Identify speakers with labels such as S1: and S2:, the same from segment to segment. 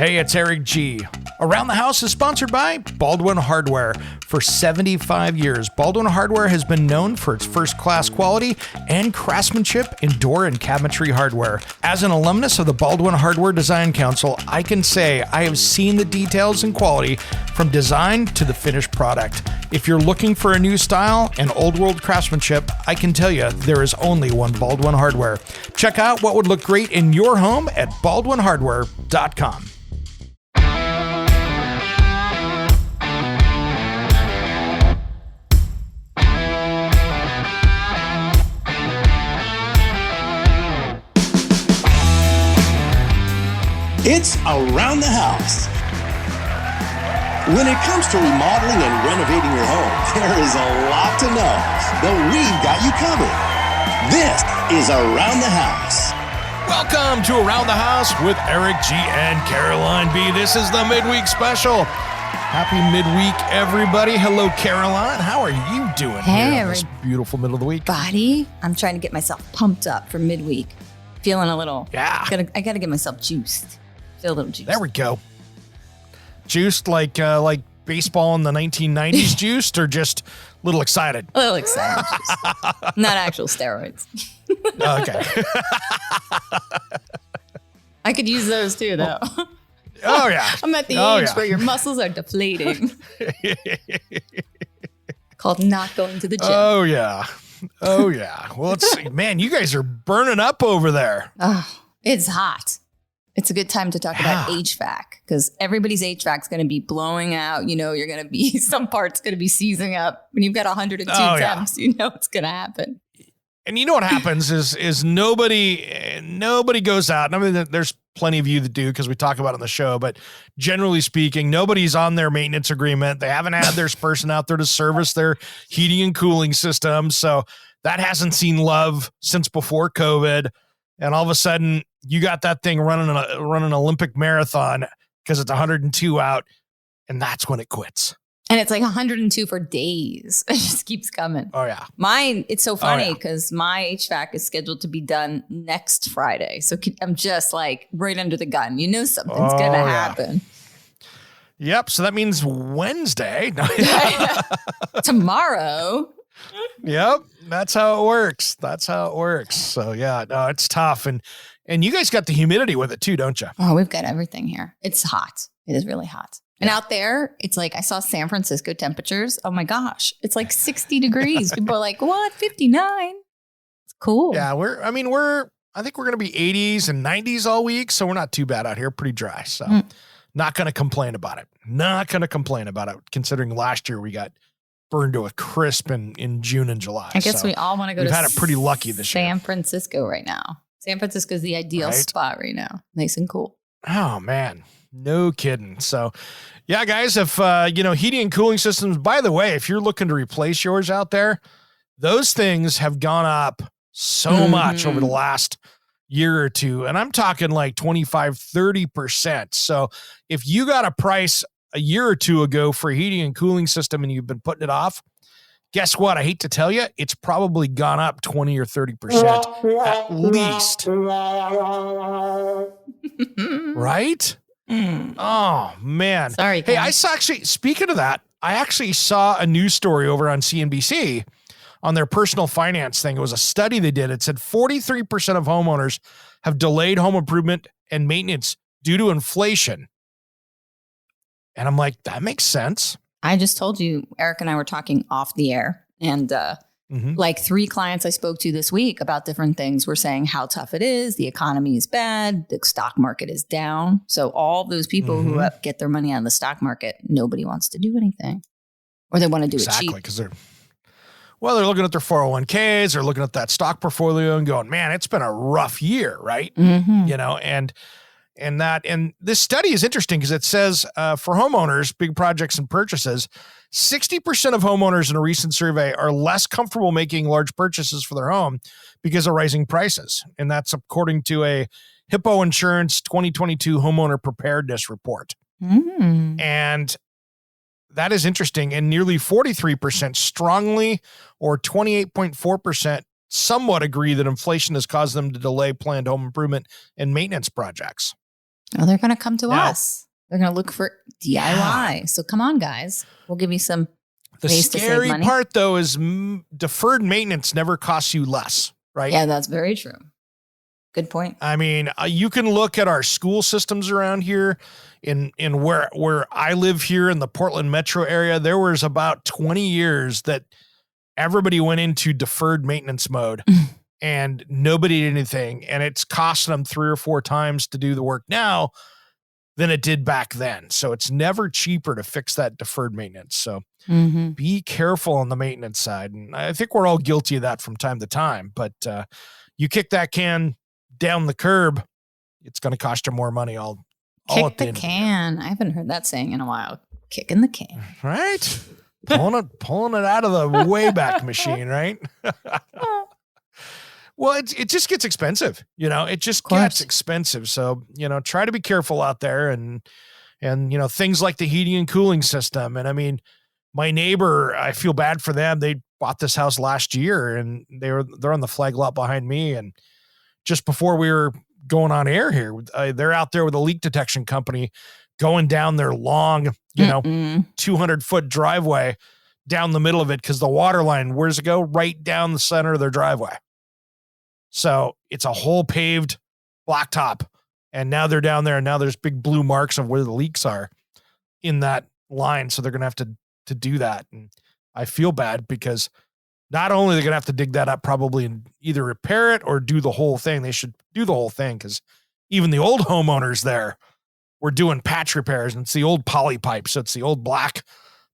S1: Hey, it's Eric G. Around the House is sponsored by Baldwin Hardware. For 75 years, Baldwin Hardware has been known for its first-class quality and craftsmanship in door and cabinetry hardware. As an alumnus of the Baldwin Hardware Design Council, I can say I have seen the details and quality from design to the finished product. If you're looking for a new style and old-world craftsmanship, I can tell you there is only one Baldwin Hardware. Check out what would look great in your home at baldwinhardware.com.
S2: It's Around the House. When it comes to remodeling and renovating your home, there is a lot to know, but we've got you covered. This is Around the House.
S1: Welcome to Around the House with Eric G. and Caroline B. This is the midweek special. Happy midweek, everybody. Hello, Caroline. How are you doing here on this beautiful middle of the week?
S3: Buddy, I'm trying to get myself pumped up for midweek. Feeling a little, I gotta get myself juiced. Feel a little juiced.
S1: There we go. Juiced like baseball in the 1990s juiced, or just a little excited?
S3: A little excited. Not actual steroids.
S1: Okay.
S3: I could use those too, though.
S1: Oh, yeah.
S3: I'm at the age where your muscles are deflating. Called not going to the gym.
S1: Oh, yeah. Oh, yeah. Well, let's see. Man, you guys are burning up over there.
S3: Oh, it's hot. It's a good time to talk about HVAC because everybody's HVAC is going to be blowing out. You know, you're going to be, some parts going to be seizing up. When you've got 102 temps, you know it's going to happen.
S1: And you know what happens is nobody goes out. I mean, there's plenty of you that do because we talk about it on the show, but generally speaking, nobody's on their maintenance agreement. They haven't had their person out there to service their heating and cooling system. So that hasn't seen love since before COVID. And all of a sudden you got that thing running an Olympic marathon because it's 102 out, and that's when it quits.
S3: And it's like 102 for days. It just keeps coming.
S1: Oh, yeah.
S3: Mine, it's so funny because my HVAC is scheduled to be done next Friday. So I'm just like right under the gun. You know something's going to happen.
S1: Yep. So that means Wednesday.
S3: Tomorrow.
S1: Yep. That's how it works. So, yeah, no, it's tough. And you guys got the humidity with it too, don't you?
S3: Oh, we've got everything here. It's hot. It is really hot. And out there, it's like I saw San Francisco temperatures. Oh my gosh, it's like 60 degrees. People are like, what? 59? It's cool.
S1: Yeah, I think we're going to be 80s and 90s all week. So we're not too bad out here. Pretty dry. So not going to complain about it. Considering last year we got burned to a crisp in June and July.
S3: I guess we all want to go to
S1: had it pretty lucky this year.
S3: San Francisco right now. San Francisco is the ideal spot right now. Nice and cool.
S1: Oh, man. No kidding. So, yeah, guys, if, heating and cooling systems, by the way, if you're looking to replace yours out there, those things have gone up so much over the last year or two. And I'm talking like 25, 30%. So if you got a price a year or two ago for a heating and cooling system and you've been putting it off, guess what? I hate to tell you, it's probably gone up 20 or 30% at least. Right? Oh, man.
S3: Sorry.
S1: Hey, speaking of that, I actually saw a news story over on CNBC on their personal finance thing. It was a study they did. It said 43% of homeowners have delayed home improvement and maintenance due to inflation. And I'm like, that makes sense.
S3: I just told you, Eric and I were talking off the air, and like 3 clients I spoke to this week about different things were saying how tough it is. The economy is bad. The stock market is down. So all those people who get their money out of the stock market, nobody wants to do anything, or they want to do it cheap.
S1: Because they're looking at their 401ks, they're looking at that stock portfolio and going, man, it's been a rough year, right? You know, and this study is interesting because it says for homeowners, big projects and purchases, 60% of homeowners in a recent survey are less comfortable making large purchases for their home because of rising prices. And that's according to a Hippo Insurance 2022 homeowner preparedness report. And that is interesting. And nearly 43% strongly, or 28.4%, somewhat agree that inflation has caused them to delay planned home improvement and maintenance projects.
S3: Oh, they're going to come to us. They're going to look for DIY. Yeah. So come on, guys. We'll give you some ways to save money.
S1: The scary part, though, is deferred maintenance never costs you less, right?
S3: Yeah, that's very true. Good point.
S1: I mean, you can look at our school systems around here in where I live here in the Portland metro area. There was about 20 years that everybody went into deferred maintenance mode and nobody did anything. And it's costing them 3 or 4 times to do the work now than it did back then. So it's never cheaper to fix that deferred maintenance. So be careful on the maintenance side. And I think we're all guilty of that from time to time, but you kick that can down the curb, it's going to cost you more money all
S3: Kick the can. I haven't heard that saying in a while. Kicking the can.
S1: Right? Pulling it out of the Wayback Machine, right? Well, it just gets expensive. It just gets expensive. So, try to be careful out there and things like the heating and cooling system. And I mean, my neighbor, I feel bad for them. They bought this house last year and they're on the flag lot behind me. And just before we were going on air here, they're out there with a leak detection company going down their long, 200-foot driveway down the middle of it because the water line, where's it go? Right down the center of their driveway. So it's a whole paved blacktop. And now they're down there and now there's big blue marks of where the leaks are in that line. So they're going to have to do that. And I feel bad because not only are they going to have to dig that up probably and either repair it or do the whole thing. They should do the whole thing because even the old homeowners there were doing patch repairs, and it's the old poly pipe. So it's the old black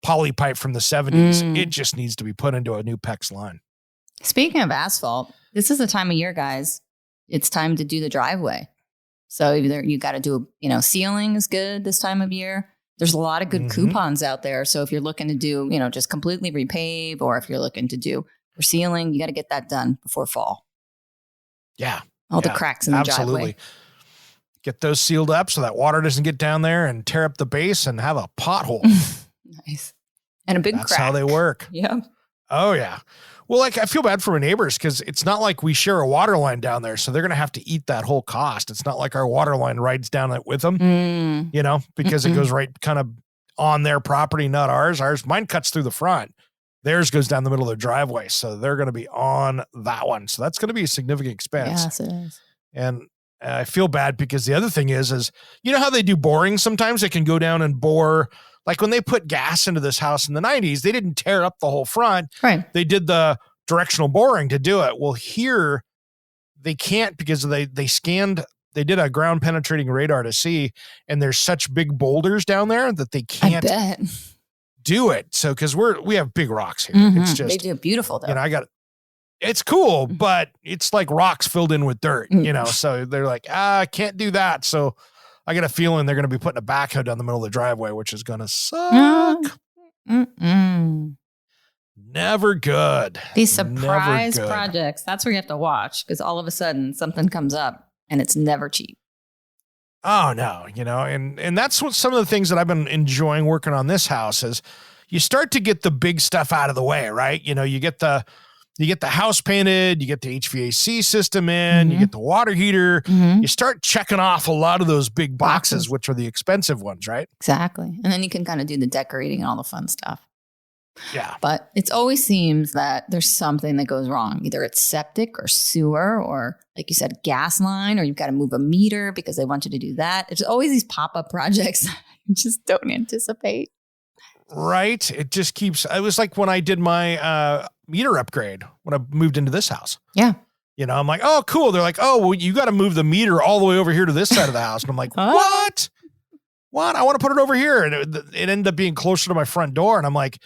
S1: poly pipe from the 70s. It just needs to be put into a new PEX line.
S3: Speaking of asphalt, this is the time of year, guys. It's time to do the driveway. So either you got to do, sealing is good this time of year. There's a lot of good coupons out there. So if you're looking to do, just completely repave, or if you're looking to do for sealing, you got to get that done before fall.
S1: Yeah.
S3: All the cracks in the driveway.
S1: Get those sealed up so that water doesn't get down there and tear up the base and have a pothole.
S3: Nice. And a big crack.
S1: That's how they work.
S3: Yeah.
S1: Oh, yeah. Well, I feel bad for my neighbors because it's not like we share a water line down there. So they're going to have to eat that whole cost. It's not like our water line rides down it with them, because it goes right kind of on their property, not ours. Mine cuts through the front. Theirs goes down the middle of their driveway. So they're going to be on that one. So that's going to be a significant expense.
S3: Yes, it is.
S1: And I feel bad because the other thing is how they do boring? Sometimes they can go down and bore. Like when they put gas into this house in the 90s, they didn't tear up the whole front.
S3: Right.
S1: They did the directional boring to do it. Well, here they can't because they did a ground penetrating radar to see, and there's such big boulders down there that they can't do it. So, cause we have big rocks here. It's just,
S3: they do beautiful though.
S1: It's cool, but it's like rocks filled in with dirt, so they're like, I can't do that. So I get a feeling they're going to be putting a backhoe down the middle of the driveway, which is going to suck. Never good.
S3: These surprise projects, that's where you have to watch because all of a sudden something comes up and it's never cheap.
S1: Oh, no, and that's what some of the things that I've been enjoying working on this house is you start to get the big stuff out of the way, right? You get the house painted, you get the HVAC system in, you get the water heater, you start checking off a lot of those big boxes, which are the expensive ones, right?
S3: Exactly. And then you can kind of do the decorating and all the fun stuff.
S1: Yeah.
S3: But it always seems that there's something that goes wrong. Either it's septic or sewer or, like you said, gas line, or you've got to move a meter because they want you to do that. It's always these pop-up projects that you just don't anticipate.
S1: Right. It just keeps, it was like when I did my meter upgrade when I moved into this house.
S3: Yeah.
S1: I'm like, oh, cool. They're like, oh, well, you got to move the meter all the way over here to this side of the house. And I'm like, what? I want to put it over here. And it ended up being closer to my front door. And I'm like,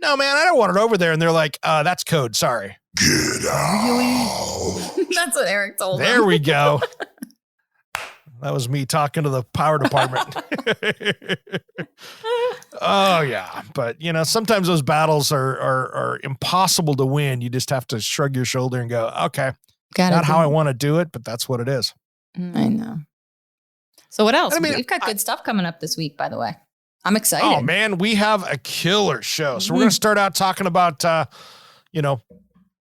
S1: no, man, I don't want it over there. And they're like, that's code. Sorry.
S2: Get out.
S3: That's what Eric told me.
S1: There we go. That was me talking to the power department. Oh, yeah. But, sometimes those battles are impossible to win. You just have to shrug your shoulder and go, okay, not how I want to do it, but that's what it is.
S3: I know. So what else? We've got good stuff coming up this week, by the way. I'm excited.
S1: Oh, man, we have a killer show. So we're going to start out talking about,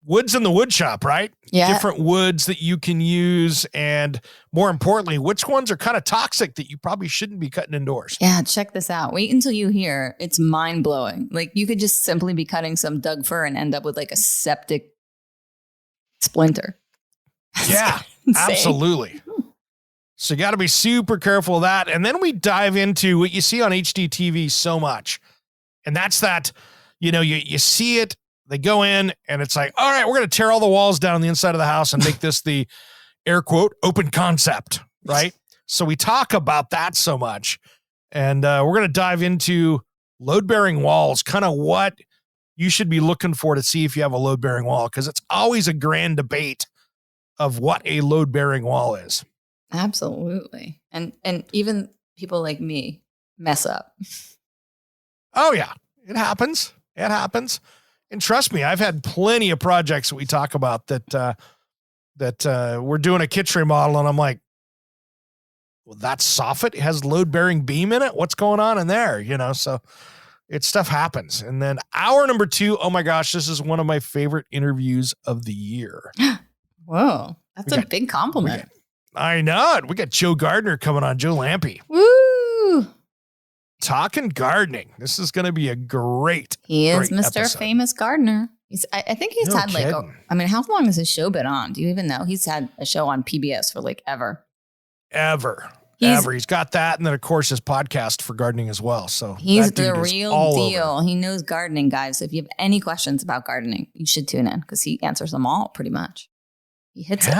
S1: woods in the wood shop, right?
S3: Yeah.
S1: Different woods that you can use. And more importantly, which ones are kind of toxic that you probably shouldn't be cutting indoors.
S3: Yeah, check this out. Wait until you hear. It's mind blowing. Like you could just simply be cutting some Doug fir and end up with like a septic splinter.
S1: Yeah, absolutely. So you got to be super careful of that. And then we dive into what you see on HDTV so much. And that's that, you see it, they go in and it's like, all right, we're going to tear all the walls down on the inside of the house and make this the air quote open concept, right? So we talk about that so much. And we're going to dive into load-bearing walls, kind of what you should be looking for to see if you have a load-bearing wall, because it's always a grand debate of what a load-bearing wall is.
S3: Absolutely. And even people like me mess up.
S1: Oh, yeah. It happens. It happens. And trust me, I've had plenty of projects that we talk about that we're doing a kitchen remodel, and I'm like, well, that soffit has load-bearing beam in it? What's going on in there? So stuff happens. And then hour number 2, oh my gosh, this is one of my favorite interviews of the year.
S3: Whoa. That's a big compliment.
S1: I know it. We got Joe Gardner coming on, Joe Lampe.
S3: Woo!
S1: Talking gardening. This is going to be a great
S3: He is
S1: great
S3: Mr.
S1: episode.
S3: Famous Gardener. I think he's
S1: No
S3: had
S1: kidding.
S3: how long has his show been on? Do you even know? He's had a show on PBS for like ever.
S1: Ever. He's got that. And then, of course, his podcast for gardening as well. So
S3: he's the real deal.
S1: Over.
S3: He knows gardening, guys. So if you have any questions about gardening, you should tune in because he answers them all pretty much. He hits it.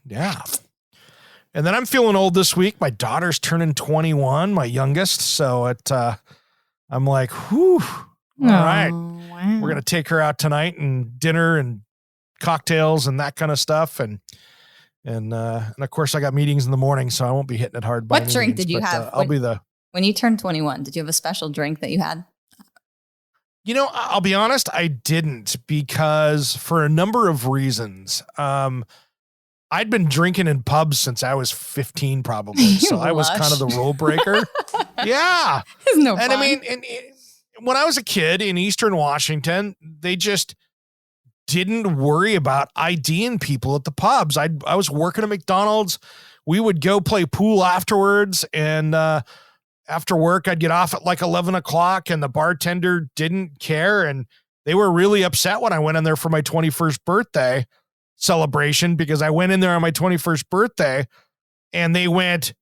S1: Yeah. And then I'm feeling old this week. My daughter's turning 21, my youngest. So I'm like, whew, all right.
S3: Wow.
S1: We're going to take her out tonight and dinner and cocktails and that kind of stuff. And of course I got meetings in the morning, so I won't be hitting it hard.
S3: What drink did you have?
S1: When
S3: you turned 21, did you have a special drink that you had?
S1: I'll be honest, I didn't, because for a number of reasons. I'd been drinking in pubs since I was 15, probably. So I was kind of the rule breaker. Yeah.
S3: It's no fun.
S1: And I mean, when I was a kid in Eastern Washington, they just didn't worry about IDing people at the pubs. I was working at McDonald's. We would go play pool afterwards. And after work, I'd get off at like 11 o'clock and the bartender didn't care. And they were really upset when I went in there for my 21st birthday celebration, because I went in there on my 21st birthday and they went,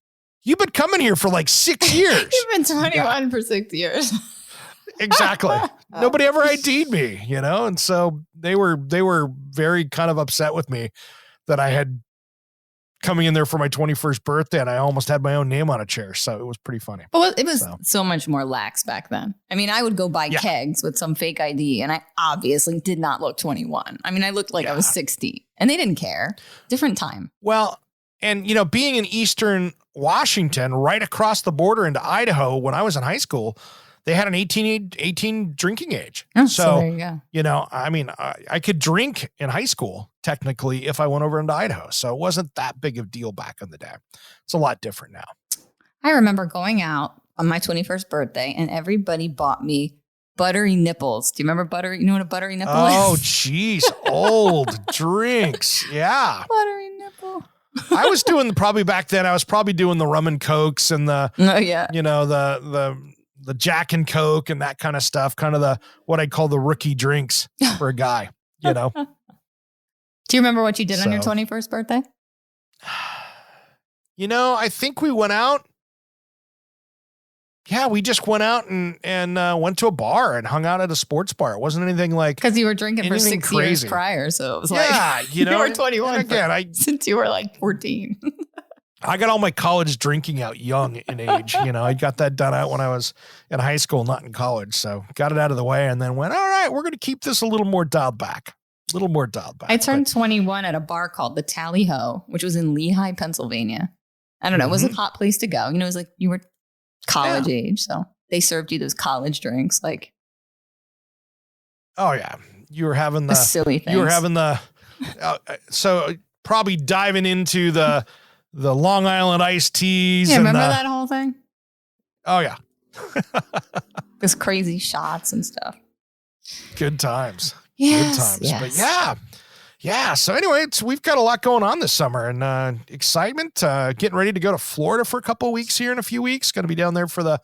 S1: "You've been coming here for like 6 years."
S3: You've been 21 for 6 years.
S1: Exactly. Nobody ever ID'd me, and so they were very kind of upset with me that I had coming in there for my 21st birthday and I almost had my own name on a chair. So it was pretty funny.
S3: Well, it was so much more lax back then. I mean, I would go buy kegs with some fake ID and I obviously did not look 21. I mean, I looked like I was 60 and they didn't care. Different time.
S1: Well, and being in Eastern Washington, right across the border into Idaho, when I was in high school, they had an 18 drinking age.
S3: Oh, so there you go.
S1: I mean, I could drink in high school, technically, if I went over into Idaho. So it wasn't that big of a deal back in the day. It's a lot different now.
S3: I remember going out on my 21st birthday and everybody bought me buttery nipples. Do you remember buttery? You know what a buttery nipple is?
S1: Oh, geez. Old drinks. Yeah.
S3: Buttery nipple.
S1: I was doing probably back then, I was probably doing the rum and cokes and the, the Jack and Coke and that kind of stuff, kind of what I'd call the rookie drinks for a guy, Do
S3: you remember what you did on your 21st birthday?
S1: I think we went out. Yeah, we just went out and went to a bar and hung out at a sports bar. It wasn't anything like,
S3: because you were drinking for 6 years prior. So it was you were 21 again, since you were like 14.
S1: I got all my college drinking out young in age. I got that done out when I was in high school, not in college. So got it out of the way and then went, all right, we're going to keep this a little more dialed back. I turned
S3: 21 at a bar called the Tally Ho, which was in Lehigh, Pennsylvania. I don't know. It was a hot place to go. It was like you were college age. So they served you those college drinks. Like,
S1: oh yeah. You were having the
S3: silly things.
S1: You were having the, so probably diving into the Long Island iced teas.
S3: Yeah, remember that whole thing?
S1: Oh, yeah.
S3: Those crazy shots and stuff.
S1: Good times.
S3: Yes,
S1: Good times.
S3: yes.
S1: But yeah. Yeah. So anyway, we've got a lot going on this summer and excitement, getting ready to go to Florida for a couple of weeks here in a few weeks. Going to be down there for the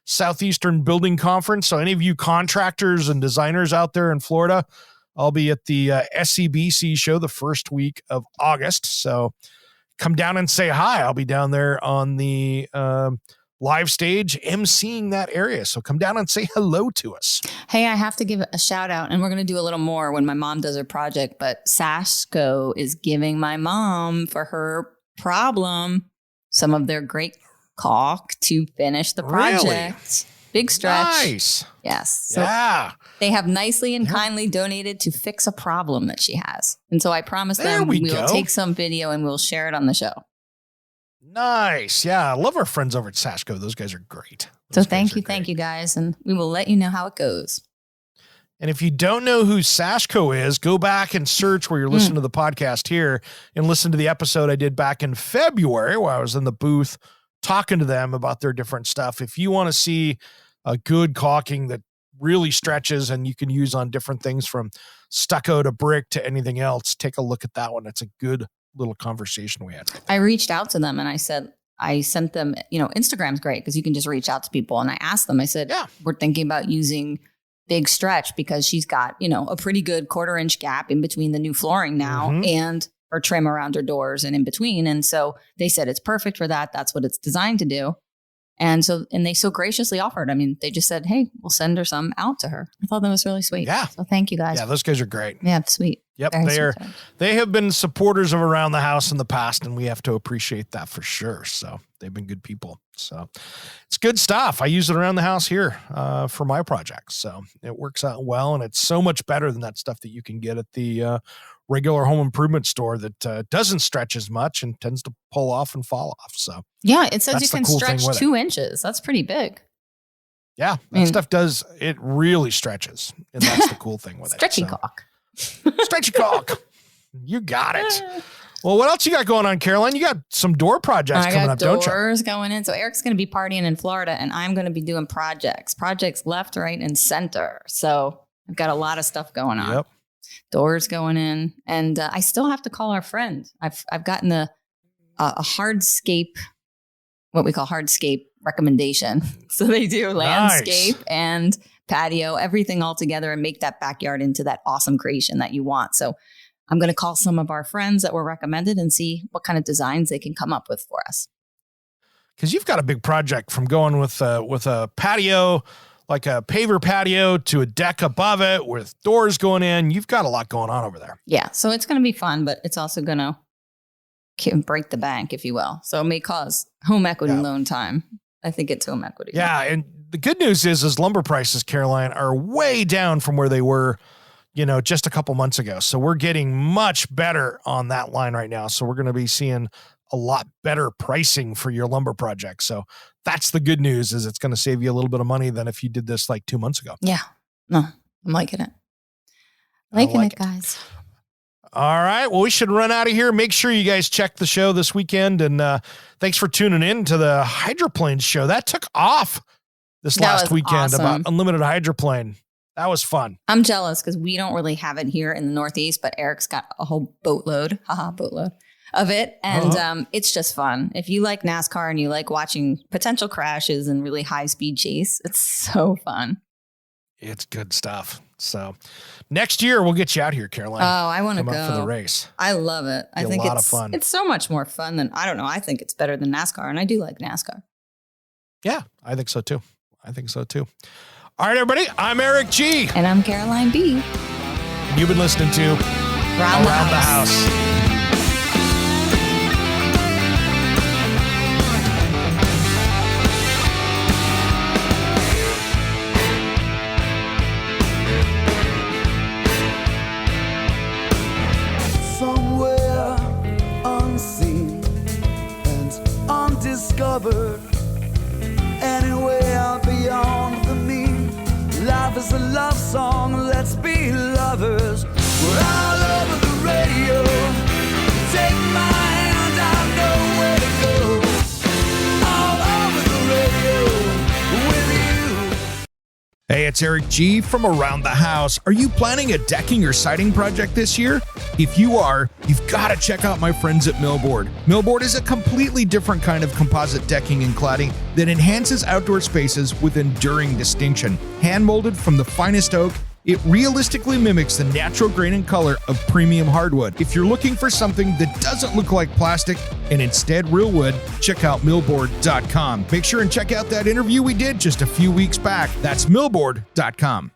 S1: Southeastern Building Conference. So any of you contractors and designers out there in Florida, I'll be at the SCBC show the first week of August. So come down and say hi. I'll be down there on the live stage emceeing that area. So come down and say hello to us.
S3: Hey, I have to give a shout out, and we're going to do a little more when my mom does her project, but Sashco is giving my mom for her problem some of their great caulk to finish the project. Really? Big stretch.
S1: Nice.
S3: Yes. So yeah. They have nicely and kindly donated to fix a problem that she has. And so I promised them we'll take some video and we'll share it on the show.
S1: Nice. Yeah. I love our friends over at Sashco. Those guys are great.
S3: So thank you guys. And we will let you know how it goes.
S1: And if you don't know who Sashco is, go back and search where you're listening to the podcast here and listen to the episode I did back in February where I was in the booth talking to them about their different stuff. If you want to see a good caulking that really stretches and you can use on different things from stucco to brick to anything else, take a look at that one. It's a good little conversation we had.
S3: I reached out to them and I said, I sent them, Instagram's great because you can just reach out to people. And I asked them, I said, we're thinking about using Big Stretch because she's got, a pretty good 1/4 inch gap in between the new flooring now and her trim around her doors and in between. And so they said it's perfect for that. That's what it's designed to do. And they so graciously offered. I mean, they just said, hey, we'll send her some out to her. I thought that was really sweet.
S1: Yeah.
S3: So thank you guys.
S1: Yeah, those guys are great.
S3: Yeah, sweet.
S1: Yep. They have been supporters of Around the House in the past, and we have to appreciate that for sure. So they've been good people. So it's good stuff. I use it around the house here for my projects. So it works out well, and it's so much better than that stuff that you can get at the regular home improvement store that doesn't stretch as much and tends to pull off and fall off. So
S3: yeah, it says you can stretch 2 inches. That's pretty big.
S1: Yeah, that stuff it really stretches. And that's the cool thing with
S3: Stretchy caulk.
S1: Stretchy caulk. You got it. Well, what else you got going on, Caroline? You got some door projects coming up, don't you?
S3: Doors going in. So Eric's going to be partying in Florida and I'm going to be doing projects left, right, and center. So I've got a lot of stuff going on. Yep. Doors going in. And I still have to call our friend. I've gotten a hardscape, what we call hardscape recommendation. So they do landscape and patio, everything all together and make that backyard into that awesome creation that you want. So I'm going to call some of our friends that were recommended and see what kind of designs they can come up with for us.
S1: Because you've got a big project from going with a patio, like a paver patio, to a deck above it with doors going in. You've got a lot going on over there.
S3: Yeah. So it's going to be fun, but it's also going to break the bank, if you will. So it may cause home equity loan time. I think it's home equity.
S1: Yeah. And the good news is lumber prices, Caroline, are way down from where they were, just a couple months ago. So we're getting much better on that line right now. So we're going to be seeing a lot better pricing for your lumber project. So that's the good news, is it's going to save you a little bit of money than if you did this like 2 months ago.
S3: Yeah. No, I'm liking it. Liking it, guys.
S1: All right. Well, we should run out of here. Make sure you guys check the show this weekend. And thanks for tuning in to the hydroplane show. That took off this last weekend about unlimited hydroplane. That was fun.
S3: I'm jealous because we don't really have it here in the Northeast, but Eric's got a whole boatload of it. And it's just fun. If you like NASCAR and you like watching potential crashes and really high speed chase, it's so fun.
S1: It's good stuff. So next year we'll get you out here, Caroline.
S3: Oh, I want to go
S1: for the race.
S3: I love it. I think
S1: a lot of fun.
S3: It's so much more fun than, I think it's better than NASCAR, and I do like NASCAR.
S1: Yeah, I think so too. All right, everybody. I'm Eric G.
S3: And I'm Caroline B.
S1: You've been listening to Around the House.
S4: Undiscovered, anyway out beyond the mean. Life is a love song, let's be lovers. We're all over the radio. Take my hand, I know where to go. All over the radio with you.
S1: Hey, it's Eric G. from Around the House. Are you planning a decking or siding project this year? If you are, you've got to check out my friends at Millboard. Millboard is a completely different kind of composite decking and cladding that enhances outdoor spaces with enduring distinction. Hand-molded from the finest oak, it realistically mimics the natural grain and color of premium hardwood. If you're looking for something that doesn't look like plastic and instead real wood, check out millboard.com. Make sure and check out that interview we did just a few weeks back. That's millboard.com.